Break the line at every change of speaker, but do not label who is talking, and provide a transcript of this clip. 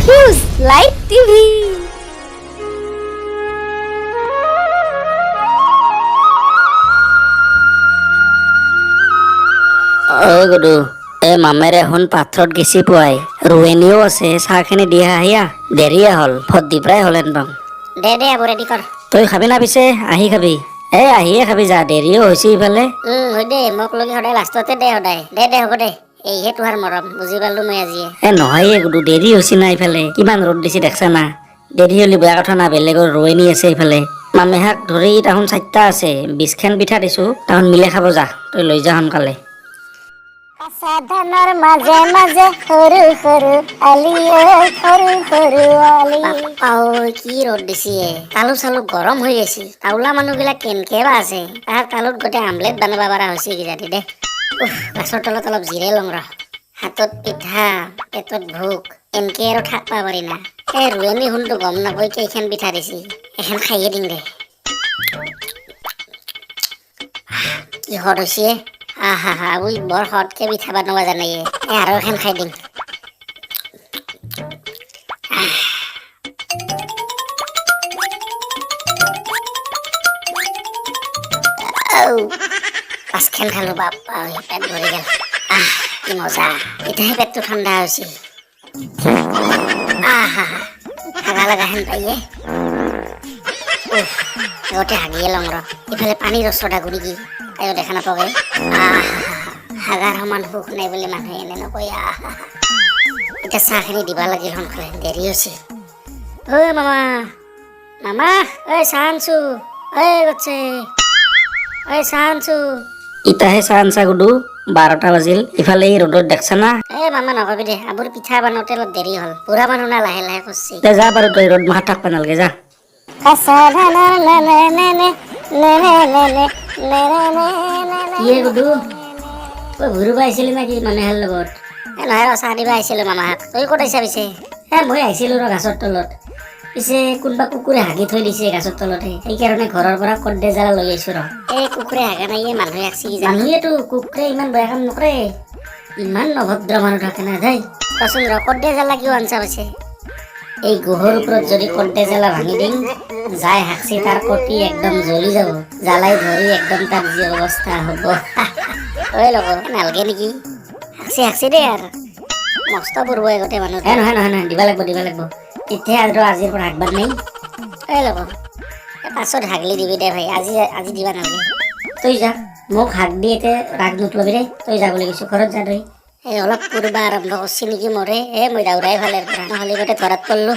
Fuse Light TV.
গুডু মামেৰে শুন পাথৰত গেছি পুৱাই ৰোৱেনীও আছে চাহখিনি দি আহিয়া দেৰিয়ে হ'ল ভত দি প্ৰায় হ'লেন পাম
দে আবু ৰেডি কৰ
তই খাবি না পিছে আহি খাবি আহিয়ে খাবি যা দেৰিও হৈছে ইফালে
হয় দে মোক লগি সদায় লাষ্টতে দে সদায় দে হ'ব দে এইহে তোহাৰ মৰম বুজি পালো মই আজিয়ে
নহয় গুডু দেৰি হৈছে না ইফালে কিমান ৰ'দ দিছে দেখছা না দেৰি হ'লে বেয়া কথা না বেলেগৰ ৰোৱনী আছে ইফালে মামেহাক ধৰি তাহোন 4টা আছে 20খান পিঠা দিছোঁ তাহোন মিলে খাব যা তই লৈ যা সোনকালে
সাধনার মাঝে মাঝে সৰু সৰু আলি সৰু সৰু আলি
কি ৰ'দ দিছে তালু চালু গৰম হৈ আছে টাউলা মানুহবিলাক কেনকে বা আছে তাৰ তালুত গোটেই আমলেট বনাব পৰা হৈছে কিজানি দে গছৰ তলত অলপ জিৰাই লওঁ ৰ হাতত পিঠা পেটত ভোক এনকে আৰু থাকিব পাৰি না ৰোৱনী শুনটো গম নাপায় কেইখন পিঠা দিছে এখন খাইয়ে দিম দে কি হত হৈছে হা উই বৰ হতকে পিঠা বনাব জানে আৰু এখন খাই দিম পাঁচখন খালো বাপ্পা পেট ভৰি গেল কি মজা এতিয়াহে পেটটো ঠাণ্ডা হৈছিল হাগা লগা হেন পাইয়ে আগতে হাগিয়ে লওঁ ৰ ইফালে পানী ৰচটা ঘূৰি কি তাইও দেখা নাপাবে হাগাৰ সমান সুখ নাই বুলি মানুহে এনে নকয় এতিয়া চাহখিনি দিবা লাগিল সোনকালে দেৰি হৈছে ঐ মামা ঐ চাহ আনছো ঐ গছে ঐ চাহ আনছো
ইতাহে চাহ আনছা গুডু 12টা বাজিল ইফালে এই ৰ'দত দেখছা না
মামা নকবি দে আবুৰ পিঠা বনাওঁতে অলপ দেৰি হ'ল বুঢ়া মানুহ না লাহে লাহে কৰছি
যা বাৰু তই ৰ'দ মাহত থাকবা নালগে যা কিয়ে গুডু তই ঘূৰিব আহিছিলি নেকি মানুহৰ লগত
নহয় চাহ দিবা আহিছিলো মামাহাক তই ক'ত আহিছা পিছে
মই আহিছিলোঁ ৰ গাছৰ তলত পিছে কোনোবা কুকুৰে হাগি থৈ দিছে গাছৰ তলতে সেইকাৰণে ঘৰৰ পৰা কৰ্দে জ্বালা লৈ আহিছোঁ ৰ
কুকুৰে হাগা নাই মানুহে হাগছি
মানুহেতো কুকুৰে ইমান বেয়া কাম নকৰে ইমান অভদ্ৰ মানুহ থাকে না দেই
কচোন ৰ কৰ্দে জ্বালা কিয় আনছা পিছে
এই গুহৰ ওপৰত যদি কৰ্দে জ্বালা ভাঙি দিম যাই হাগছি তাৰ কটি একদম জ্বলি যাব জ্বালাই ধৰি একদম তাৰ যি অৱস্থা হ'ব
ঐ লগ নালগে নেকি হাগছি দে আৰু মস্ত পৰব গোটেই মানুহ
নহয় দিবা লাগিব তেতিয়া আৰু আজিৰ পৰা হাগবাৰ নাই
লগ পাছত হাগলি দিবি দে ভাই আজি দিবা নালাগে
তই যা মোক হাগ দি এতিয়া ৰাগ নুতলাবি দে তই যাব লাগিছো ঘৰত যা তই
অলপ পূৰ্বা আৰম্ভ কৰিছি নেকি মৰে মই দাউৰাই ভালে পৰা নহ'লে গোটেই ধৰাত পৰলো